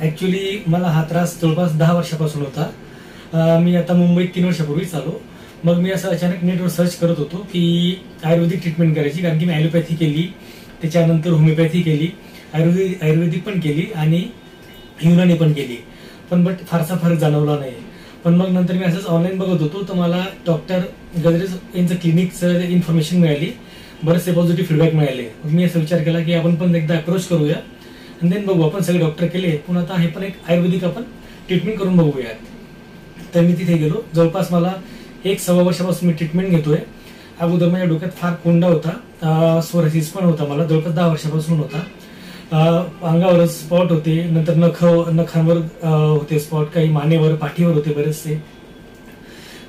Actually मला हा त्रास जवळपास 10 वर्षापासून होता. मी आता मुंबईत 3 वर्षापूर्वीच आलो. मग मी असं अचानक नेटवर सर्च करत होतो की आयुर्वेदिक ट्रीटमेंट करायची, कारण की मी ॲलोपॅथी केली, त्याच्यानंतर होमिओपॅथी केली, आयुर्वेदिक पण केली आणि युनानी पण केली, पण फारसा फरक जाणवला नाही. पण मग नंतर मी असंच ऑनलाईन बघत होतो, तर मला डॉक्टर गजरेज यांचं क्लिनिकचं इन्फॉर्मेशन मिळाली, बरेचसे पॉझिटिव्ह फीडबॅक मिळाले. मग मी असा विचार केला की आपण पण एकदा अप्रोच करूया आणि देन बघू. आपण सगळे डॉक्टर केले, पण आता हे पण एक आयुर्वेदिक आपण ट्रीटमेंट करून बघूया. तर मी तिथे गेलो. जवळपास मला 1-1.25 वर्षापासून मी ट्रीटमेंट घेतोय. अगोदर माझ्या डोक्यात फार कोंडा होता, सोरायसिस पण होता, मला जवळपास 10 वर्षापासून होता. अंगावर स्पॉट होते, नंतर नखांवर होते स्पॉट, काही मानेवर, पाठीवर होते बरेचसे.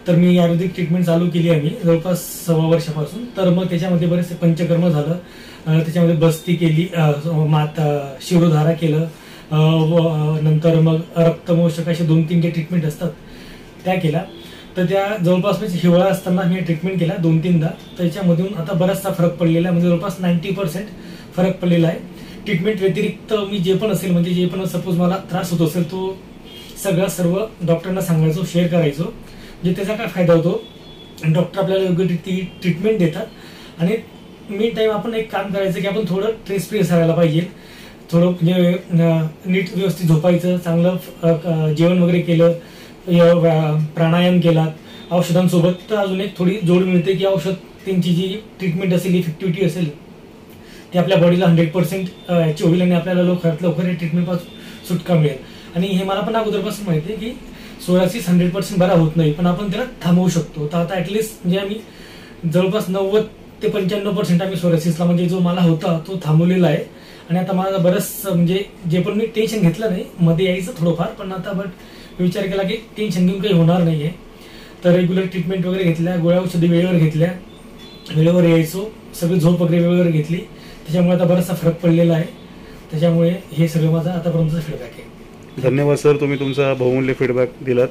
तर मी आयुर्वेदिक ट्रीटमेंट चालू केली आहे मी जवळपास 1.25 वर्षापासून. तर मग त्याच्यामध्ये बरेचसे पंचकर्म झालं, त्याच्यामध्ये बस्ती केली, शिरोधारा केलं, नंतर मग रक्तमोषक असे 2-3 जे ट्रीटमेंट असतात त्या केल्या. तर त्या जवळपास म्हणजे हिवाळा असताना मी ट्रीटमेंट केला 2-3दा. त्याच्यामधून आता बराचसा फरक पडलेला आहे, म्हणजे जवळपास 90% फरक पडलेला आहे. ट्रीटमेंट व्यतिरिक्त मी जे पण असेल, म्हणजे जे पण सपोज मला त्रास होत असेल, तो सर्व डॉक्टरांना सांगायचो, शेअर करायचो. म्हणजे त्याचा काय फायदा होतो, डॉक्टर आपल्याला योग्य ट्रीटमेंट देतात. आणि मेन टाइम आपण एक काम करायचं की आपण थोडं स्ट्रेस फ्री असायला पाहिजे, थोडं म्हणजे नीट व्यवस्थित झोपायचं, चांगलं जेवण वगैरे केलं, प्राणायाम केला, औषधांसोबत. तर अजून एक थोडी जोड मिळते की औषध त्यांची जी ट्रीटमेंट असेल, इफेक्टिव्हिटी असेल, ते आपल्या बॉडीला 100% अचीव होईल आणि आपल्याला लवकरात लवकर हे ट्रीटमेंटपासून सुटका मिळेल. आणि हे मला पण अगोदरपासून माहिती आहे की सोरायसिस 100% बरा होत नाही, पण आपण त्याला थांबवू शकतो. तर आता ऍटलिस्ट म्हणजे आम्ही जवळपास 90 ते 95% आम्ही सोरायसिसला, म्हणजे जो मला होता तो थांबवलेला आहे. आणि आता मला बरंच म्हणजे जे पण मी टेन्शन घेतलं नाही, मध्ये यायचं थोडंफार, पण आता विचार केला की टेन्शन घेऊन काही होणार नाहीये. तर रेग्युलर ट्रीटमेंट वगैरे घेतल्या, गोळ्या औषधी वेळेवर घेतल्या, वेळेवर यायचो, सगळी झोप वगैरे वेळेवर घेतली. त्याच्यामुळे आता बराचसा फरक पडलेला आहे. त्याच्यामुळे हे सगळं माझा आतापर्यंतचा फीडबॅक आहे. धन्यवाद सर, तुम्ही तुमचा बहुमूल्य फीडबॅक दिलात.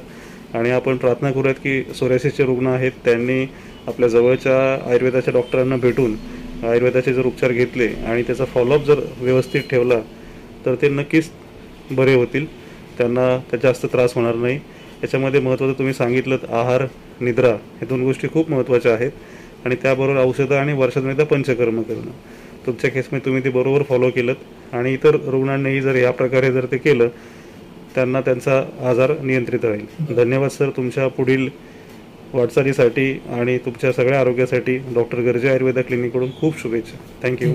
आणि आपण प्रार्थना करूयात की सोरायसिसचे रुग्ण आहेत त्यांनी आपल्या जवळच्या आयुर्वेदाच्या डॉक्टरांना भेटून आयुर्वेदाचे जर उपचार घेतले आणि त्याचा फॉलोअप जर व्यवस्थित ठेवला तर ते नक्कीच बरे होतील, त्यांना जास्त त्रास होणार नाही. याच्यामध्ये महत्त्वाचं तुम्ही सांगितलं, आहार, निद्रा, हे 2 गोष्टी खूप महत्त्वाच्या आहेत. आणि त्याबरोबर औषधं आणि वर्षातून एकदा पंचकर्म करणं. तुमच्या केसमध्ये तुम्ही ते बरोबर फॉलो केलं आणि इतर रुग्णांनीही जर या प्रकारे जर ते केलं, त्यांना त्यांचा आजार नियंत्रित राहील. धन्यवाद सर, तुमच्या पुढील वाटचालीसाठी आणि तुमच्या सगळ्या आरोग्यासाठी डॉक्टर गर्जे आयुर्वेदा क्लिनिककडून खूप शुभेच्छा. थँक्यू.